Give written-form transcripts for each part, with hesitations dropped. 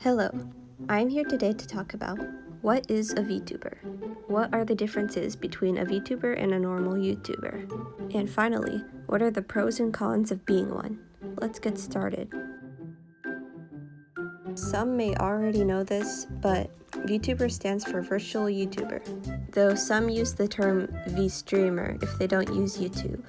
Hello, I'm here today to talk about what is a Vtuber? What are the differences between a Vtuber and a normal YouTuber? And finally, what are the pros and cons of being one? Let's get started. Some may already know this, but Vtuber stands for Virtual YouTuber, though some use the term VStreamer if they don't use YouTube.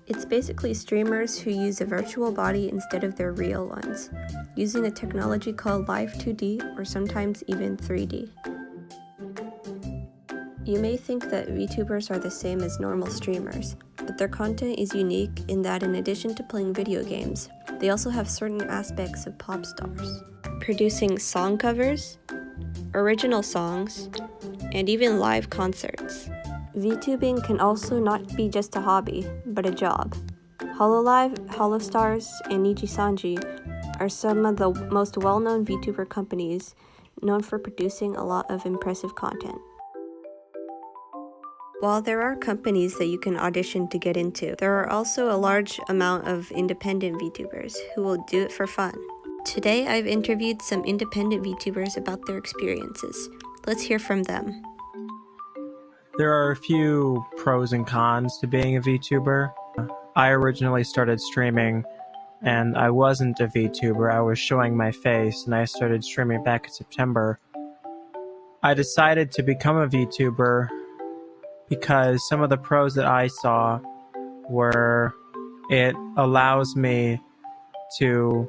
It's basically streamers who use a virtual body instead of their real ones, using a technology called Live 2D or sometimes even 3D. You may think that VTubers are the same as normal streamers, but their content is unique in that in addition to playing video games, they also have certain aspects of pop stars, producing song covers, original songs, and even live concerts. VTubing can also not be just a hobby, but a job. Hololive, Holostars, and Nijisanji are some of the most well-known VTuber companies known for producing a lot of impressive content. While there are companies that you can audition to get into, there are also a large amount of independent VTubers who will do it for fun. Today I've interviewed some independent VTubers about their experiences. Let's hear from them. There are a few pros and cons to being a VTuber. I originally started streaming and I wasn't a VTuber. I was showing my face and I started streaming back in September. I decided to become a VTuber because some of the pros that I saw were it allows me to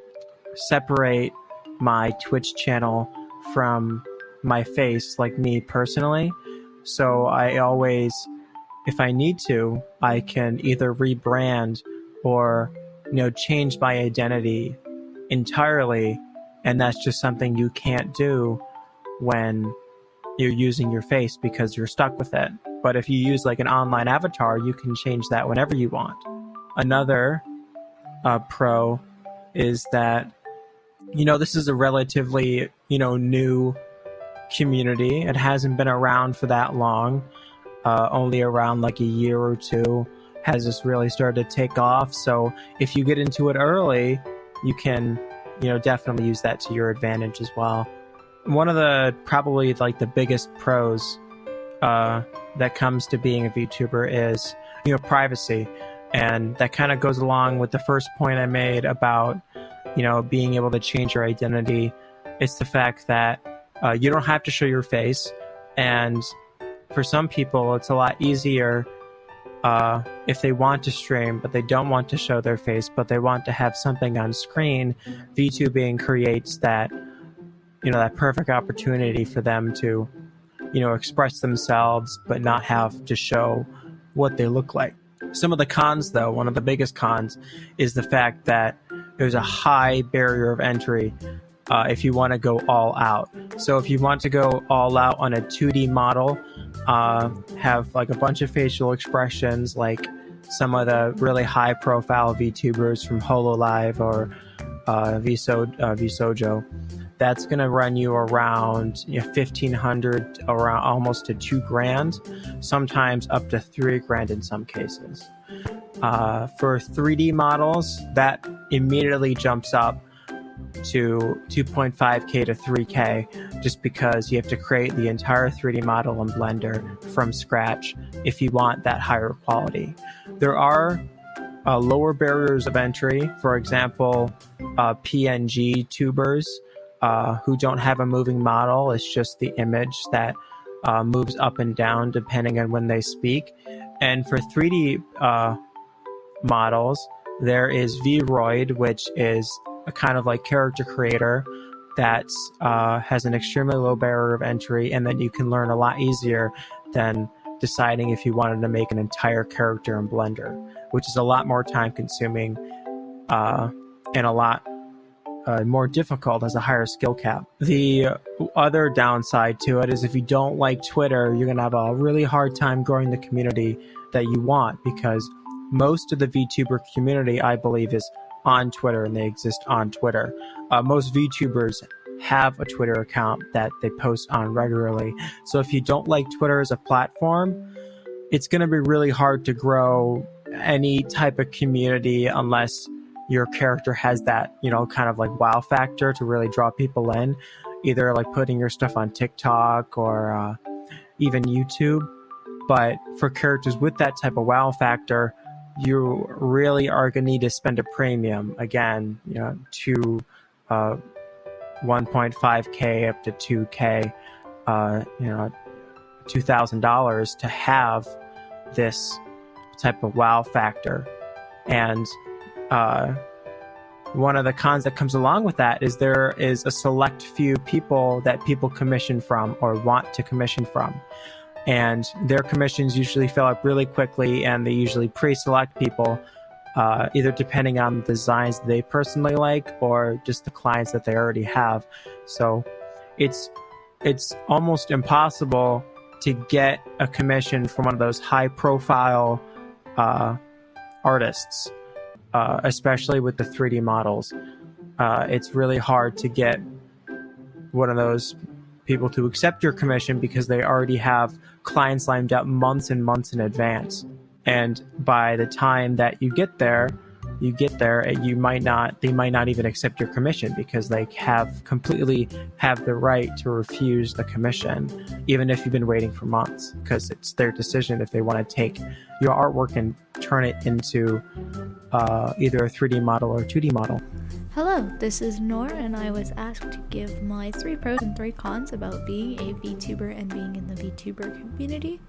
separate my Twitch channel from my face, like me personally. So I always, if I need to, I can either rebrand or, change my identity entirely. And that's just something you can't do when you're using your face because you're stuck with it. But if you use like an online avatar, you can change that whenever you want. Another pro is that, this is a relatively, new community. It hasn't been around for that long, only around like a year or two has this really started to take off. So if you get into it early, you can, definitely use that to your advantage as well. One of the probably like the biggest pros that comes to being a VTuber is, privacy. And that kind of goes along with the first point I made about, being able to change your identity. It's the fact that you don't have to show your face, and for some people it's a lot easier if they want to stream but they don't want to show their face but they want to have something on screen. VTubing creates that that perfect opportunity for them to express themselves but not have to show what they look like. Some of the cons, though, one of the biggest cons is the fact that there's a high barrier of entry if you want to go all out. So if you want to go all out on a 2D model, have like a bunch of facial expressions like some of the really high profile VTubers from Hololive or Vsojo, that's going to run you around $1,500, around almost to $2,000, sometimes up to $3,000 in some cases. For 3D models, that immediately jumps up to 2.5K to 3K, just because you have to create the entire 3D model in Blender from scratch if you want that higher quality. There are lower barriers of entry, for example, PNG tubers who don't have a moving model. It's just the image that moves up and down depending on when they speak. And for 3D models, there is Vroid, which is a kind of like character creator that has an extremely low barrier of entry, and that you can learn a lot easier than deciding if you wanted to make an entire character in Blender, which is a lot more time consuming and a lot more difficult, as a higher skill cap. The other downside to it is if you don't like Twitter, you're going to have a really hard time growing the community that you want, because most of the VTuber community, I believe, is on Twitter, and they exist on Twitter. Most VTubers have a Twitter account that they post on regularly. So if you don't like Twitter as a platform, it's going to be really hard to grow any type of community unless your character has that, kind of like wow factor to really draw people in, either like putting your stuff on TikTok or even YouTube. But for characters with that type of wow factor, you really are going to need to spend a premium, again, to 1.5K up to 2K, $2,000 to have this type of wow factor. And one of the cons that comes along with that is there is a select few people that people commission from or want to commission from. And their commissions usually fill up really quickly, and they usually pre-select people, either depending on the designs they personally like or just the clients that they already have. So it's almost impossible to get a commission from one of those high-profile artists, especially with the 3D models. It's really hard to get one of those people to accept your commission because they already have clients lined up months and months in advance. And by the time that you get there, they might not even accept your commission because they completely have the right to refuse the commission, even if you've been waiting for months, because it's their decision if they want to take your artwork and turn it into either a 3D model or a 2D model. Hello, this is Noor, and I was asked to give my 3 pros and 3 cons about being a VTuber and being in the VTuber community.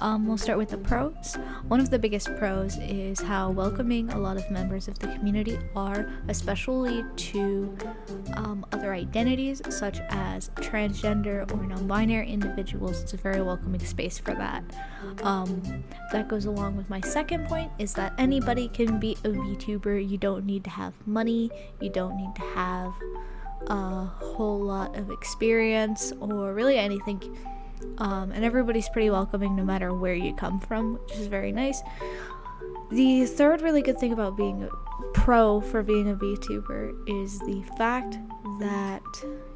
We'll start with the pros. One of the biggest pros is how welcoming a lot of members of the community are, especially to other identities such as transgender or non-binary individuals. It's a very welcoming space for that. That goes along with my second point, is that anybody can be a VTuber. You don't need to have money. You don't need to have a whole lot of experience or really anything. And everybody's pretty welcoming no matter where you come from, which is very nice. The third really good thing about being a pro for being a VTuber is the fact that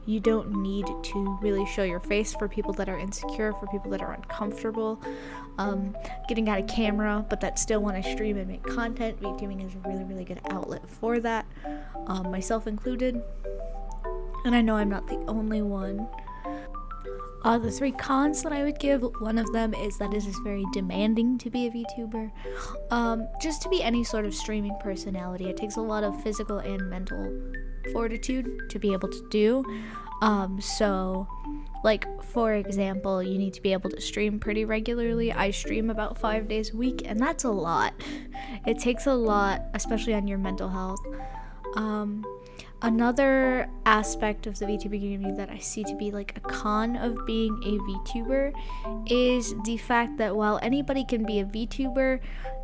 you don't need to really show your face for people that are insecure, for people that are uncomfortable getting out a camera, but that still want to stream and make content. VTubing is a really, really good outlet for that, myself included. And I know I'm not the only one. The 3 cons that I would give, one of them is that it is very demanding to be a VTuber. Just to be any sort of streaming personality, it takes a lot of physical and mental fortitude to be able to do. So, like, for example, you need to be able to stream pretty regularly. I stream about 5 days a week, and that's a lot. It takes a lot, especially on your mental health. Another aspect of the VTuber community that I see to be like a con of being a VTuber is the fact that while anybody can be a VTuber,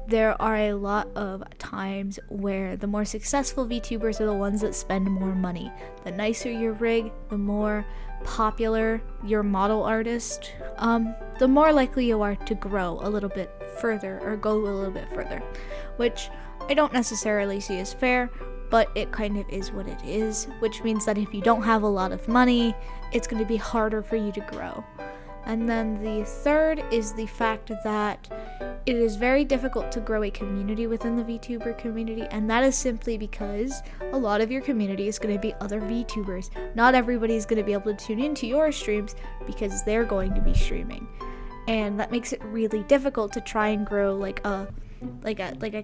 there are a lot of times where the more successful VTubers are the ones that spend more money. The nicer your rig, the more popular your model artist, the more likely you are to grow a little bit further or go a little bit further, which I don't necessarily see as fair, but it kind of is what it is, which means that if you don't have a lot of money, it's going to be harder for you to grow. And then the third is the fact that it is very difficult to grow a community within the VTuber community, and that is simply because a lot of your community is going to be other VTubers. Not everybody is going to be able to tune into your streams because they're going to be streaming, and that makes it really difficult to try and grow like a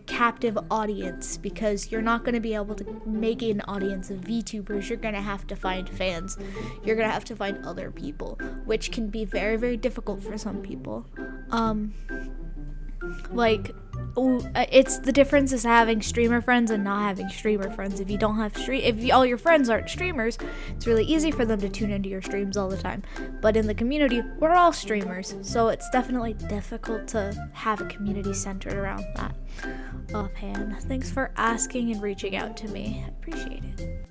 captive audience, because you're not going to be able to make an audience of VTubers. You're going to have to find fans. You're going to have to find other people, which can be very, very difficult for some people. It's the difference is having streamer friends and not having streamer friends. If you don't have if all your friends aren't streamers, it's really easy for them to tune into your streams all the time. But in the community, we're all streamers, so it's definitely difficult to have a community centered around that. Offhand, thanks for asking and reaching out to me. I appreciate it.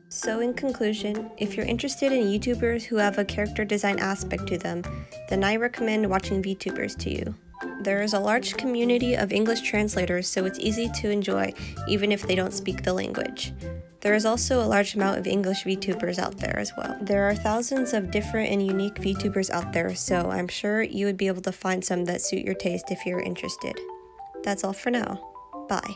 So in conclusion, if you're interested in YouTubers who have a character design aspect to them, then I recommend watching VTubers to you. There is a large community of English translators, so it's easy to enjoy even if they don't speak the language. There is also a large amount of English VTubers out there as well. There are thousands of different and unique VTubers out there, so I'm sure you would be able to find some that suit your taste if you're interested. That's all for now. Bye.